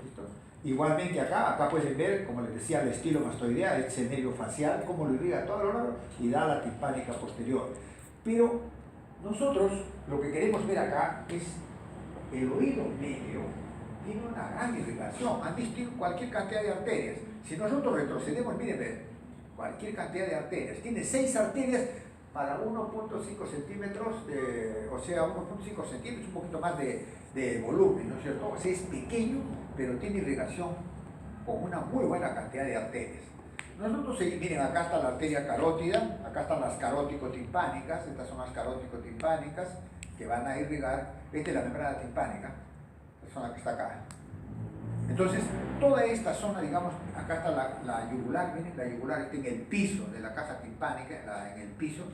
¿Listo? Igualmente acá pueden ver, como les decía, el estilomastoidea, ese nervio facial, cómo lo irriga todo lo largo y da la timpánica posterior. Pero nosotros lo que queremos ver acá es el oído medio. Tiene una gran irrigación, han visto cualquier cantidad de arterias. Si nosotros retrocedemos, miren, cualquier cantidad de arterias. Tiene 6 arterias para 1.5 centímetros, o sea, 1.5 centímetros, un poquito más de volumen, ¿no es cierto? O sea, es pequeño, pero tiene irrigación con una muy buena cantidad de arterias. Nosotros, miren, acá está la arteria carótida, acá están las carótico-timpánicas, estas son las carótico-timpánicas que van a irrigar, esta es la membrana timpánica, la zona que está acá. Entonces, toda esta zona, digamos, acá está la yugular, miren, la yugular está en el piso de la caja timpánica, en el piso.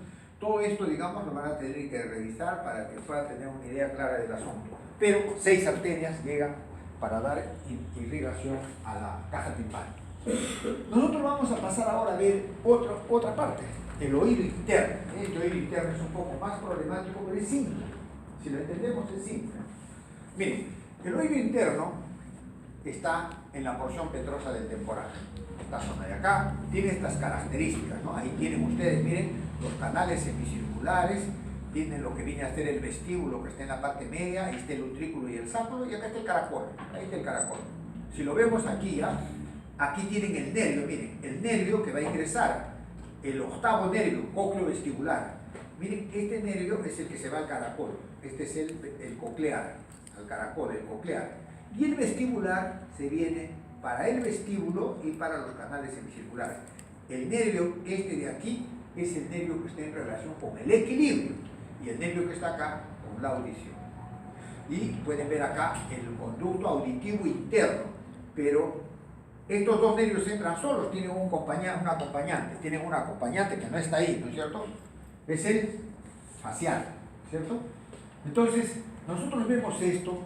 Todo esto, digamos, lo van a tener que revisar para que puedan tener una idea clara del asunto. Pero 6 arterias llegan para dar irrigación a la caja timpánica. Nosotros vamos a pasar ahora a ver otra parte, el oído interno. El oído interno es un poco más problemático, pero es simple. Si lo entendemos, es simple. Miren, el oído interno está en la porción petrosa del temporal. Esta zona de acá tiene estas características, ¿no? Ahí tienen ustedes, miren, los canales semicirculares, tienen lo que viene a ser el vestíbulo que está en la parte media, ahí está el utrículo y el sáculo, y acá está el caracol, ahí está el caracol. Si lo vemos aquí ya, aquí tienen el nervio, miren, el nervio que va a ingresar, el octavo nervio, cócleo vestibular. Miren, este nervio es el que se va al caracol, este es el coclear, al caracol, el coclear. Y el vestibular se viene para el vestíbulo y para los canales semicirculares. El nervio este de aquí es el nervio que está en relación con el equilibrio y el nervio que está acá con la audición. Y pueden ver acá el conducto auditivo interno, pero estos dos nervios entran solos, tienen un acompañante, tienen un acompañante que no está ahí, ¿no es cierto? Es el facial, ¿cierto? Entonces, nosotros vemos esto.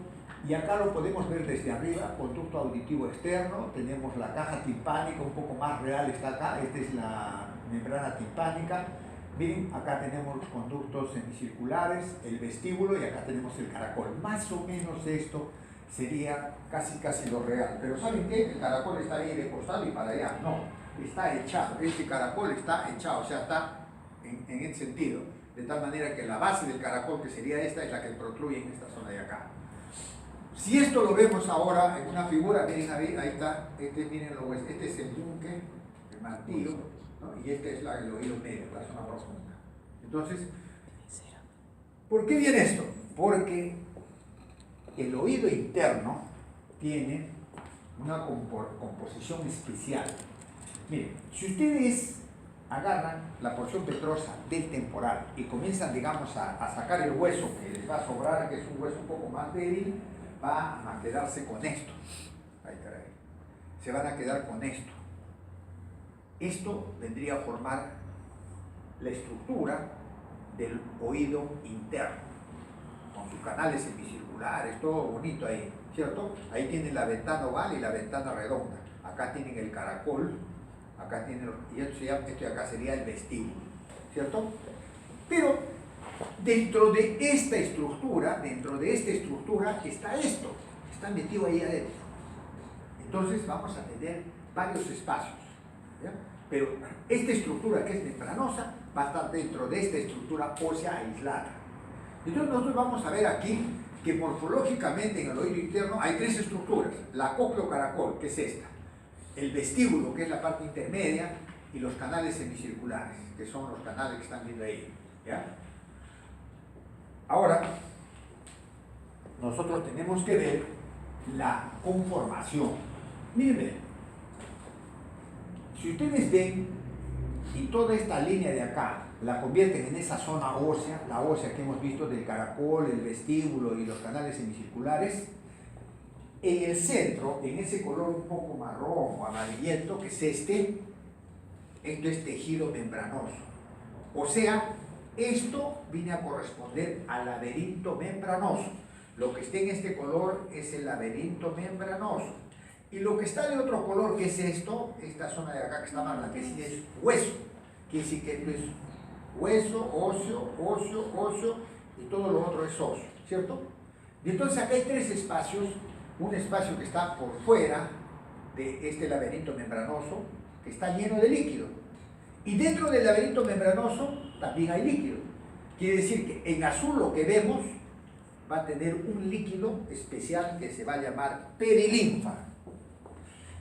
Y acá lo podemos ver desde arriba, conducto auditivo externo, tenemos la caja timpánica, un poco más real está acá, esta es la membrana timpánica. Miren, acá tenemos los conductos semicirculares, el vestíbulo y acá tenemos el caracol. Más o menos esto sería casi lo real. Pero ¿saben qué? El caracol está ahí de costado y para allá. No, está echado, este caracol está echado, o sea, está en ese sentido. De tal manera que la base del caracol, que sería esta, es la que protruye en esta zona de acá. Si esto lo vemos ahora en una figura, miren ahí está, este es el yunque, el martillo, ¿no? Y este es el oído medio, la zona profunda. Entonces, ¿por qué viene esto? Porque el oído interno tiene una composición especial. Miren, si ustedes agarran la porción petrosa del temporal y comienzan, digamos, a sacar el hueso que les va a sobrar, que es un hueso un poco más débil, va a quedarse con esto. Ay, caray. Se van a quedar con esto. Esto vendría a formar la estructura del oído interno, con sus canales semicirculares, todo bonito ahí, ¿cierto? Ahí tienen la ventana oval y la ventana redonda. Acá tienen el caracol, acá tienen y esto de acá sería el vestíbulo, ¿cierto? Pero dentro de esta estructura está esto, está metido ahí adentro. Entonces vamos a tener varios espacios, ¿ya? Pero esta estructura que es membranosa va a estar dentro de esta estructura ósea aislada. Entonces nosotros vamos a ver aquí que morfológicamente en el oído interno hay 3 estructuras: la cócleo-caracol, que es esta, el vestíbulo, que es la parte intermedia, y los canales semicirculares, que son los canales que están viendo ahí, ¿ya? Ahora, nosotros tenemos que ver la conformación. Miren, si ustedes ven y toda esta línea de acá la convierten en esa zona ósea, la ósea que hemos visto del caracol, el vestíbulo y los canales semicirculares, en el centro, en ese color un poco marrón o amarillento, que es esto es tejido membranoso. O sea, esto viene a corresponder al laberinto membranoso. Lo que está en este color es el laberinto membranoso. Y lo que está de otro color, que es esto, esta zona de acá que está más blanquecina, es hueso. Quiere decir que esto es hueso, óseo, y todo lo otro es óseo, ¿cierto? Y entonces acá hay 3 espacios. Un espacio que está por fuera de este laberinto membranoso, que está lleno de líquido. Y dentro del laberinto membranoso también hay líquido. Quiere decir que en azul lo que vemos va a tener un líquido especial que se va a llamar perilinfa.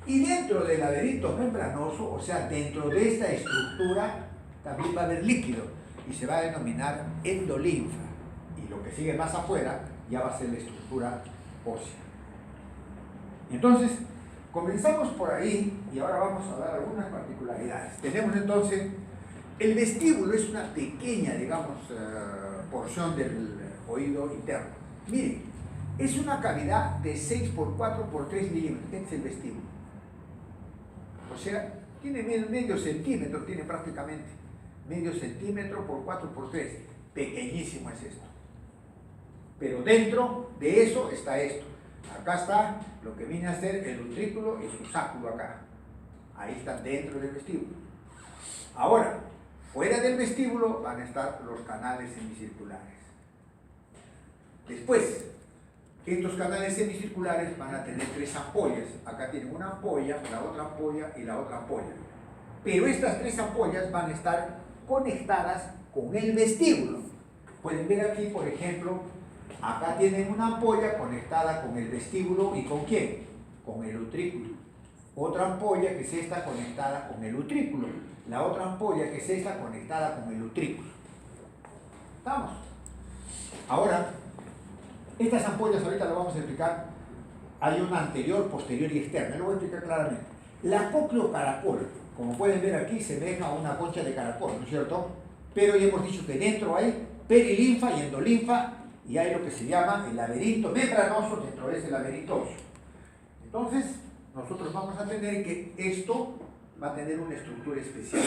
Y dentro del laberinto membranoso, o sea, dentro de esta estructura, también va a haber líquido. y se va a denominar endolinfa. Y lo que sigue más afuera ya va a ser la estructura ósea. Entonces, comenzamos por ahí y ahora vamos a dar algunas particularidades. Tenemos entonces, el vestíbulo es una pequeña, digamos, porción del oído interno. Miren, es una cavidad de 6 por 4 por 3 milímetros. Este es el vestíbulo. O sea, tiene medio centímetro, tiene prácticamente medio centímetro por 4 por 3. Pequeñísimo es esto. Pero dentro de eso está esto. Acá está lo que viene a ser el utrículo y su sáculo acá. Ahí están dentro del vestíbulo. Ahora, fuera del vestíbulo van a estar los canales semicirculares. Después, estos canales semicirculares van a tener 3 ampollas. Acá tienen una ampolla, la otra ampolla y la otra ampolla. Pero estas 3 ampollas van a estar conectadas con el vestíbulo. Pueden ver aquí, por ejemplo, acá tienen una ampolla conectada con el vestíbulo y ¿con quién? Con el utrículo. Otra ampolla que es esta conectada con el utrículo. La otra ampolla que es esta conectada con el utrículo. ¿Estamos? Ahora, estas ampollas ahorita lo vamos a explicar. Hay una anterior, posterior y externa. Lo voy a explicar claramente. La cócleo-caracol, como pueden ver aquí, semeja a una concha de caracol, ¿no es cierto? Pero ya hemos dicho que dentro hay perilinfa y endolinfa y hay lo que se llama el laberinto membranoso dentro de ese laberinto óseo. Entonces, nosotros vamos a tener que esto va a tener una estructura especial.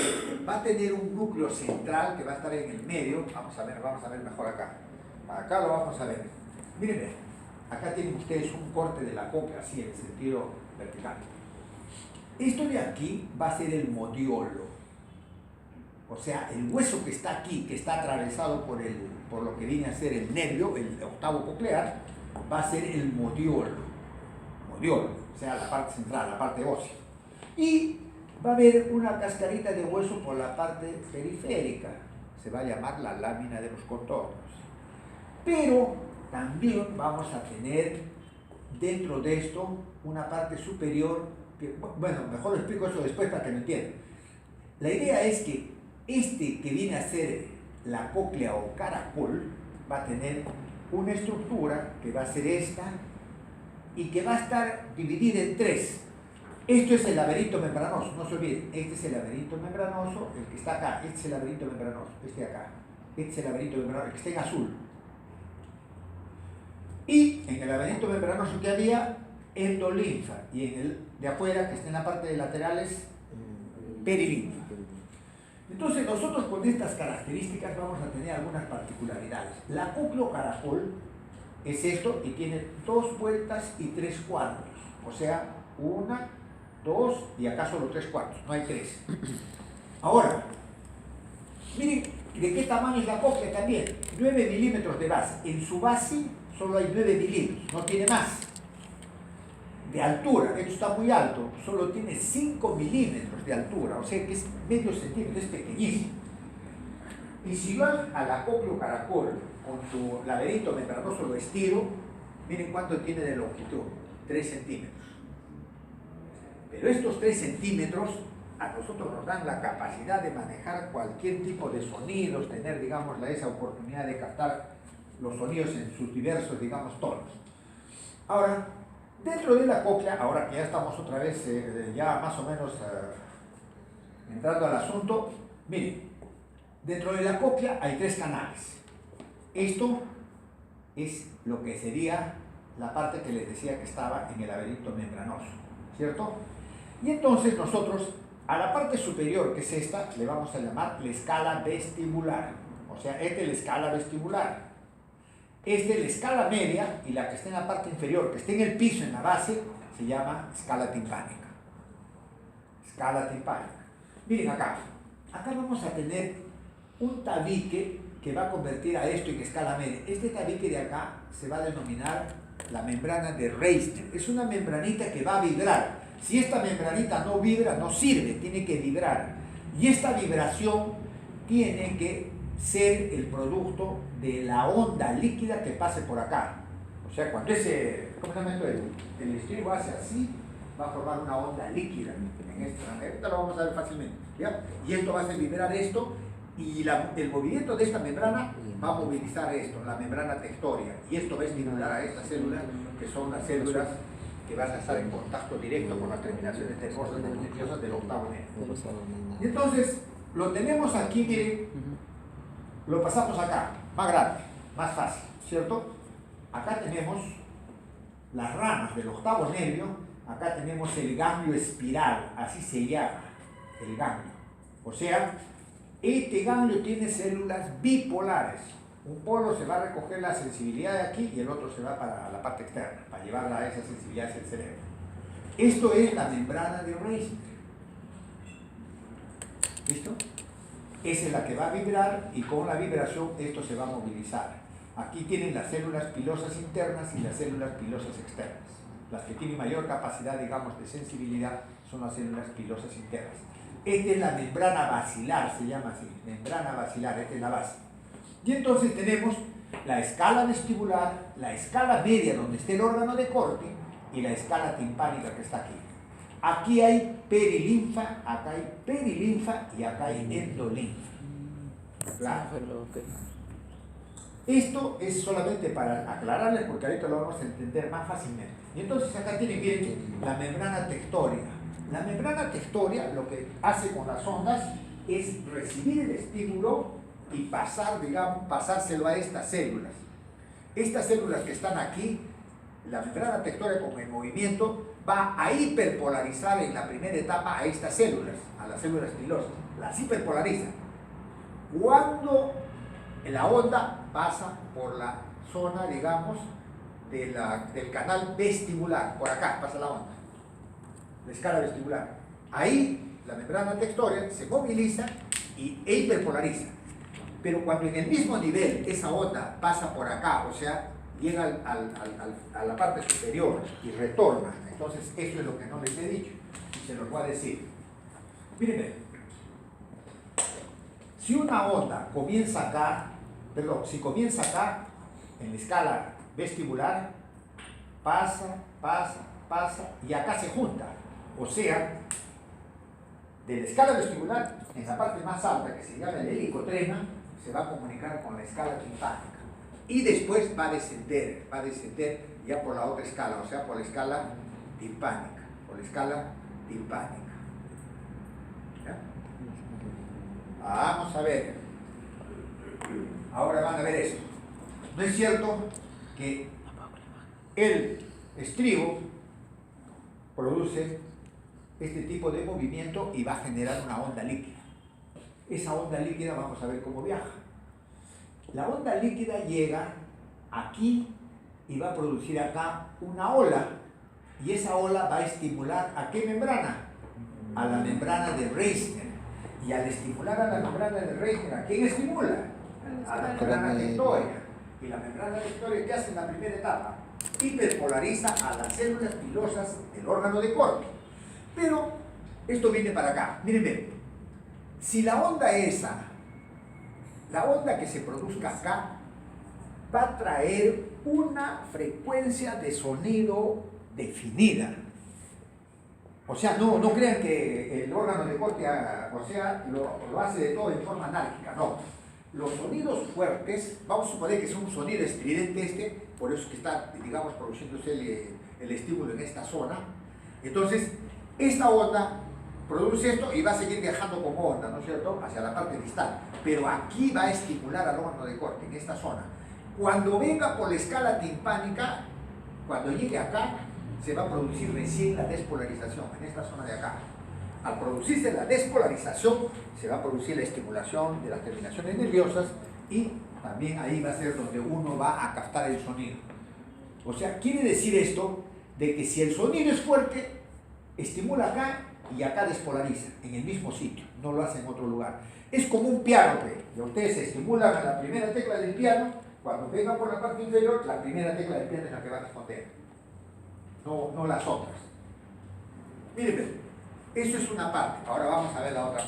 Va a tener un núcleo central que va a estar en el medio. Vamos a ver mejor acá. Acá lo vamos a ver. Miren, acá tienen ustedes un corte de la cóclea, así en sentido vertical. Esto de aquí va a ser el modiolo. O sea, el hueso que está aquí, que está atravesado por lo que viene a ser el nervio, el octavo coclear, va a ser el modiolo. Modiolo, o sea, la parte central, la parte ósea. Y va a haber una cascarita de hueso por la parte periférica. Se va a llamar la lámina de los contornos. Pero también vamos a tener dentro de esto una parte superior, que, bueno, mejor lo explico eso después para que me entiendan. La idea es que este que viene a ser la cóclea o caracol va a tener una estructura que va a ser esta y que va a estar dividida en 3. Esto es el laberinto membranoso, no se olviden, este es el laberinto membranoso, el que está acá, este es el laberinto membranoso, este de acá, este es el laberinto membranoso, el que está en azul. Y en el laberinto membranoso que había, endolinfa, y en el de afuera, que está en la parte de laterales, perilinfa. Entonces nosotros con estas características vamos a tener algunas particularidades. La cócleo-caracol es esto y tiene 2 vueltas y 3 cuartos, o sea, 1, 2 y acá solo 3 cuartos, no hay 3. Ahora, miren de qué tamaño es la cóclea también, 9 milímetros de base. En su base solo hay 9 milímetros, no tiene más. De altura, esto está muy alto, solo tiene 5 milímetros de altura, o sea que es medio centímetro, es pequeñísimo. Y si van a la cócleo-caracol con su laberinto membranoso lo estiro, miren cuánto tiene de longitud, 3 centímetros. Pero estos 3 centímetros a nosotros nos dan la capacidad de manejar cualquier tipo de sonidos, tener, digamos, esa oportunidad de captar los sonidos en sus diversos, digamos, tonos. Ahora, dentro de la cóclea, ahora que ya estamos otra vez, ya más o menos entrando al asunto, miren, dentro de la cóclea hay 3 canales. Esto es lo que sería la parte que les decía que estaba en el laberinto membranoso, ¿cierto? Y entonces nosotros, a la parte superior, que es esta, le vamos a llamar la escala vestibular. O sea, esta es la escala vestibular. Esta es la escala media y la que está en la parte inferior, que está en el piso, en la base, se llama escala timpánica. Escala timpánica. Miren acá. Acá vamos a tener un tabique que va a convertir a esto en escala media. Este tabique de acá se va a denominar la membrana de Reissner. Es una membranita que va a vibrar. Si esta membranita no vibra, no sirve, tiene que vibrar. Y esta vibración tiene que ser el producto de la onda líquida que pase por acá. O sea, cuando ¿cómo se llama esto? El estribo hace así, va a formar una onda líquida en esta. Ahorita lo vamos a ver fácilmente, ¿ya? Y esto va a hacer vibrar esto Y el movimiento de esta membrana va a movilizar esto, la membrana tectoria, y esto va a estimular a estas células, que son las células que van a estar en contacto directo con las terminaciones nerviosas del octavo nervio. Y entonces, lo tenemos aquí, miren, lo pasamos acá, más grande, más fácil, ¿cierto? Acá tenemos las ramas del octavo nervio, acá tenemos el ganglio espiral, así se llama, el ganglio. O sea, este ganglio tiene células bipolares. Un polo se va a recoger la sensibilidad de aquí y el otro se va para la parte externa, para llevarla a esa sensibilidad hacia el cerebro. Esto es la membrana de Reissner. ¿Listo? Esa es la que va a vibrar y con la vibración esto se va a movilizar. Aquí tienen las células pilosas internas y las células pilosas externas. Las que tienen mayor capacidad, digamos, de sensibilidad son las células pilosas internas. Esta es la membrana basilar, se llama así, membrana basilar, esta es la base. Y entonces tenemos la escala vestibular, la escala media donde está el órgano de corte y la escala timpánica que está aquí. Aquí hay perilinfa, acá hay perilinfa y acá hay endolinfa. Claro. Esto es solamente para aclararles porque ahorita lo vamos a entender más fácilmente. Y entonces acá tienen bien la membrana tectórica. La membrana tectórica lo que hace con las ondas es recibir el estímulo y pasar, digamos, pasárselo a estas células. Estas células que están aquí, la membrana tectórica con el movimiento va a hiperpolarizar en la primera etapa a estas células, a las células pilosas. Las hiperpolariza. Cuando la onda pasa por la zona, digamos, del canal vestibular, por acá pasa la onda, la escala vestibular. Ahí la membrana tectórica se moviliza e hiperpolariza. Pero cuando en el mismo nivel esa onda pasa por acá, o sea, llega a la parte superior y retorna, entonces eso es lo que no les he dicho y se los voy a decir. Miren, si una onda comienza acá, si comienza acá en la escala vestibular, pasa y acá se junta, o sea, de la escala vestibular, en la parte más alta que se llama el helicotrema, se va a comunicar con la escala timpánica y después va a descender ya por la otra escala, o sea, por la escala timpánica, ¿Ya? Vamos a ver, ahora van a ver esto. ¿No es cierto que el estribo produce este tipo de movimiento y va a generar una onda líquida? Esa onda líquida vamos a ver cómo viaja. La onda líquida llega aquí y va a producir acá una ola, y esa ola va a estimular ¿a qué membrana? A la membrana de Reissner. Y al estimular a la membrana de Reissner, ¿a quién estimula? A la membrana tectórica. Y la membrana tectórica, ¿qué hace en la primera etapa? Hiperpolariza a las células pilosas del órgano de corte. Pero esto viene para acá. Miren bien, si la onda esa, la onda que se produzca acá, va a traer una frecuencia de sonido definida. O sea, no crean que el órgano de corte lo hace de todo en forma anárquica, no. Los sonidos fuertes, vamos a suponer que es un sonido estridente por eso es que está, digamos, produciéndose el estímulo en esta zona. Entonces, esta onda produce esto y va a seguir viajando como onda, ¿no es cierto?, hacia la parte distal. Pero aquí va a estimular al órgano de corte, en esta zona. Cuando venga por la escala timpánica, cuando llegue acá, se va a producir recién la despolarización, en esta zona de acá. Al producirse la despolarización, se va a producir la estimulación de las terminaciones nerviosas y también ahí va a ser donde uno va a captar el sonido. O sea, quiere decir esto de que si el sonido es fuerte, estimula acá y acá despolariza, en el mismo sitio, no lo hace en otro lugar. Es como un piano, y ustedes se estimulan a la primera tecla del piano, cuando venga por la parte inferior, la primera tecla del piano es la que va a responder, no las otras. Miren, eso es una parte, ahora vamos a ver la otra.